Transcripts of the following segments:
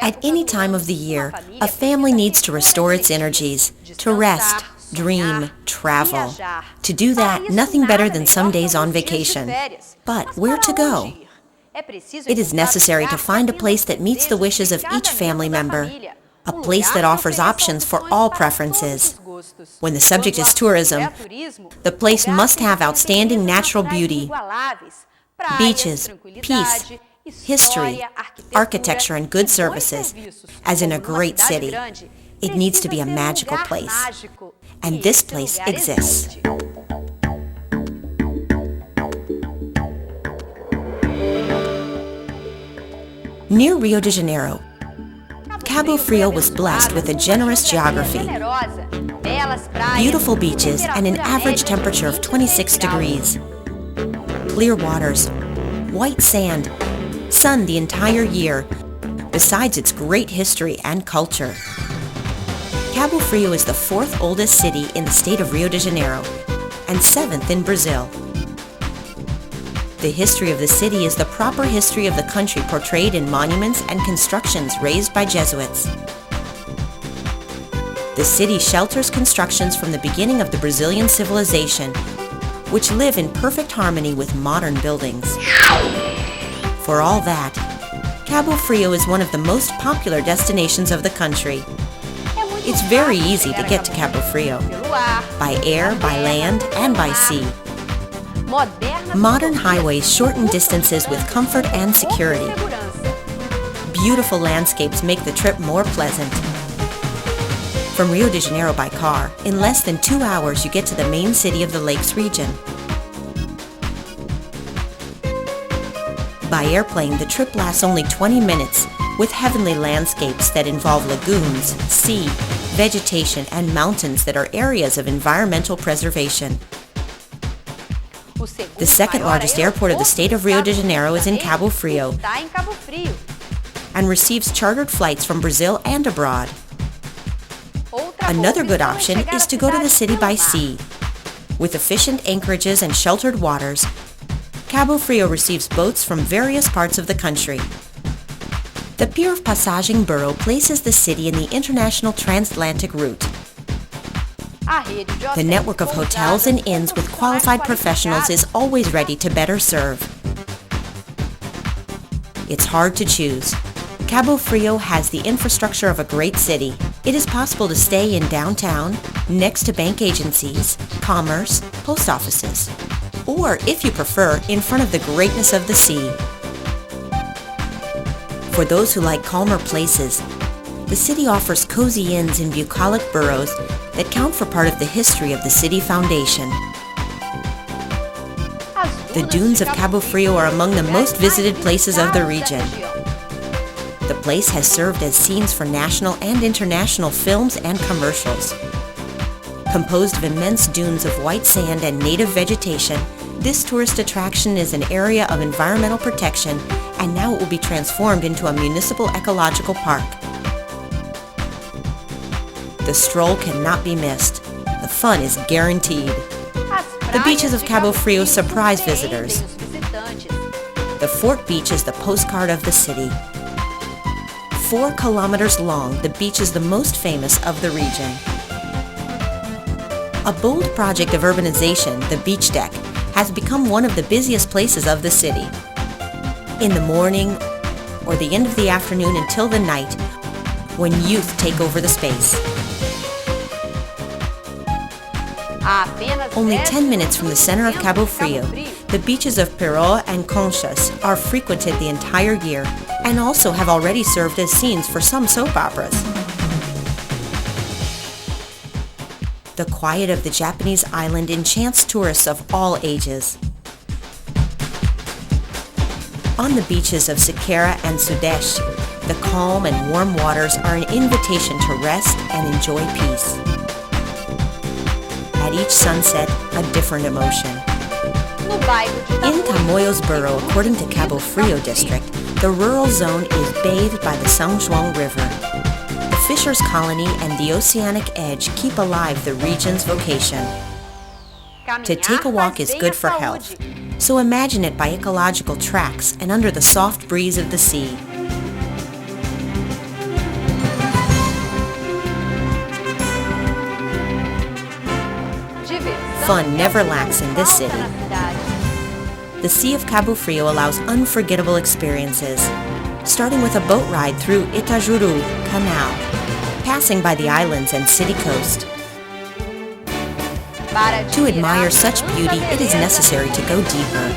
At any time of the year, a family needs to restore its energies, to rest, dream, travel. To do that, nothing better than some days on vacation. But where to go? It is necessary to find a place that meets the wishes of each family member, a place that offers options for all preferences. When the subject is tourism, the place must have outstanding natural beauty, beaches, peace, history, architecture, and good services, as in a great city. It needs to be a magical place. And this place exists. Near Rio de Janeiro, Cabo Frio was blessed with a generous geography, beautiful beaches, and an average temperature of 26 degrees. Clear waters, white sand, sun the entire year, besides its great history and culture. Cabo Frio is the fourth oldest city in the state of Rio de Janeiro and seventh in Brazil. The history of the city is the proper history of the country portrayed in monuments and constructions raised by Jesuits. The city shelters constructions from the beginning of the Brazilian civilization, which live in perfect harmony with modern buildings. For all that, Cabo Frio is one of the most popular destinations of the country. It's very easy to get to Cabo Frio, by air, by land, and by sea. Modern highways shorten distances with comfort and security. Beautiful landscapes make the trip more pleasant. From Rio de Janeiro by car, in less than 2 hours you get to the main city of the Lakes region. By airplane, the trip lasts only 20 minutes, with heavenly landscapes that involve lagoons, sea, vegetation, and mountains that are areas of environmental preservation. The second largest airport of the state of Rio de Janeiro is in Cabo Frio and receives chartered flights from Brazil and abroad. Another good option is to go to the city by sea. With efficient anchorages and sheltered waters, Cabo Frio receives boats from various parts of the country. The Pier of Passagem borough places the city in the international transatlantic route. The network of hotels and inns with qualified professionals is always ready to better serve. It's hard to choose. Cabo Frio has the infrastructure of a great city. It is possible to stay in downtown, next to bank agencies, commerce, post offices, or, if you prefer, in front of the greatness of the sea. For those who like calmer places, the city offers cozy inns in bucolic boroughs that count for part of the history of the city foundation. The dunes of Cabo Frio are among the most visited places of the region. The place has served as scenes for national and international films and commercials. Composed of immense dunes of white sand and native vegetation, this tourist attraction is an area of environmental protection, and now it will be transformed into a municipal ecological park. The stroll cannot be missed. The fun is guaranteed. The beaches of Cabo Frio surprise visitors. The Fort Beach is the postcard of the city. 4 kilometers long, the beach is the most famous of the region. A bold project of urbanization, the beach deck, has become one of the busiest places of the city. In the morning or the end of the afternoon until the night, when youth take over the space. Only 10 minutes from the center of Cabo Frio, the beaches of Peroa and Conchas are frequented the entire year and also have already served as scenes for some soap operas. The quiet of the Japanese island enchants tourists of all ages. On the beaches of Siqueira and Sudeste, the calm and warm waters are an invitation to rest and enjoy peace. At each sunset, a different emotion. In Tamoios borough, according to Cabo Frio district, the rural zone is bathed by the São João River. The fishers' colony and the oceanic edge keep alive the region's vocation. To take a walk is good for health, so imagine it by ecological tracks and under the soft breeze of the sea. fun never lacks in this city. The Sea of Cabo Frio allows unforgettable experiences, starting with a boat ride through Itajuru Canal, passing by the islands and city coast. To admire such beauty, it is necessary to go deeper.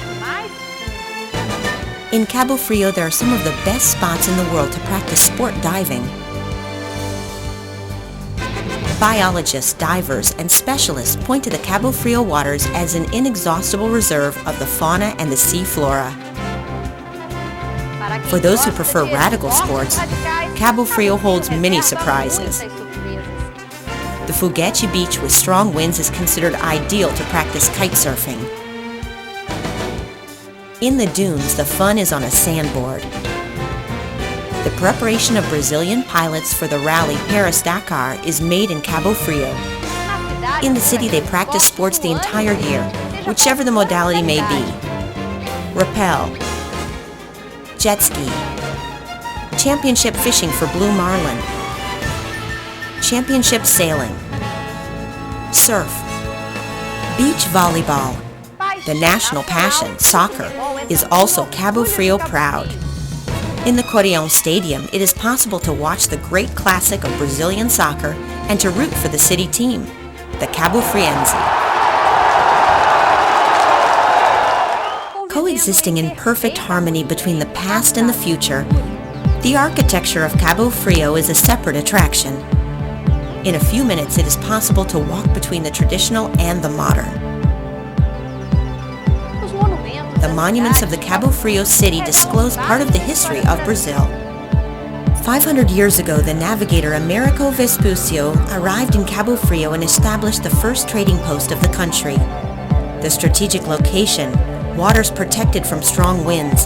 In Cabo Frio, there are some of the best spots in the world to practice sport diving. Biologists, divers, and specialists point to the Cabo Frio waters as an inexhaustible reserve of the fauna and the sea flora. For those who prefer radical sports, Cabo Frio holds many surprises. The Foguete Beach with strong winds is considered ideal to practice kite surfing. In the dunes, the fun is on a sandboard. The preparation of Brazilian pilots for the rally Paris-Dakar is made in Cabo Frio. In the city, they practice sports the entire year, whichever the modality may be. Rappel, jet ski, championship fishing for blue marlin, championship sailing, surf, beach volleyball. The national passion, soccer, is also Cabo Frio proud. In the Coreão Stadium, it is possible to watch the great classic of Brazilian soccer and to root for the city team, the Cabo Friense. Coexisting in perfect harmony between the past and the future, the architecture of Cabo Frio is a separate attraction. In a few minutes, it is possible to walk between the traditional and the modern. The monuments of the Cabo Frio city disclose part of the history of Brazil. 500 years ago, the navigator Americo Vespuccio arrived in Cabo Frio and established the first trading post of the country. The strategic location, waters protected from strong winds,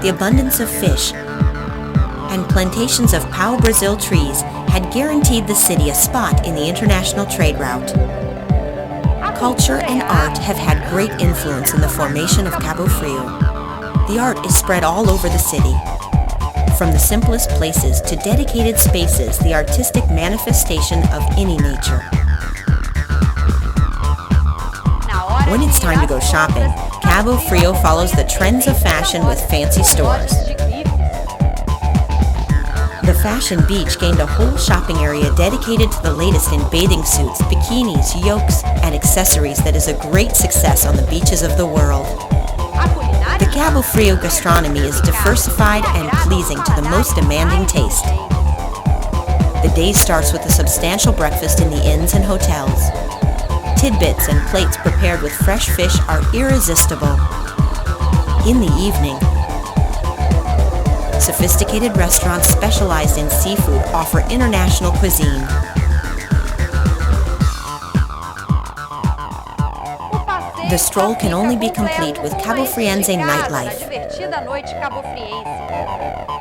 the abundance of fish, and plantations of pau-Brazil trees had guaranteed the city a spot in the international trade route. Culture and art have had great influence in the formation of Cabo Frio. The art is spread all over the city. From the simplest places to dedicated spaces, the artistic manifestation of any nature. When it's time to go shopping, Cabo Frio follows the trends of fashion with fancy stores. The Fashion Beach gained a whole shopping area dedicated to the latest in bathing suits, bikinis, yokes, and accessories that is a great success on the beaches of the world. The Cabo Frio gastronomy is diversified and pleasing to the most demanding taste. The day starts with a substantial breakfast in the inns and hotels. Tidbits and plates prepared with fresh fish are irresistible. In the evening, sophisticated restaurants specialized in seafood offer international cuisine. The stroll can only be complete with Cabo Friense nightlife.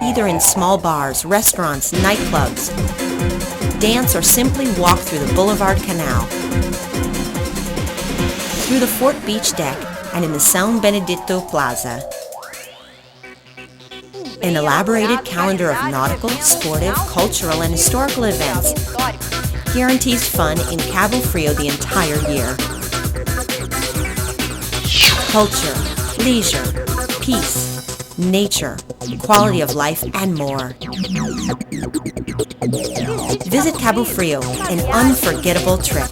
Either in small bars, restaurants, nightclubs, dance or simply walk through the Boulevard Canal, through the Fort Beach deck and in the São Benedito Plaza. An elaborated calendar of nautical, sportive, cultural, and historical events guarantees fun in Cabo Frio the entire year. Culture, leisure, peace, nature, quality of life, and more. Visit Cabo Frio, an unforgettable trip.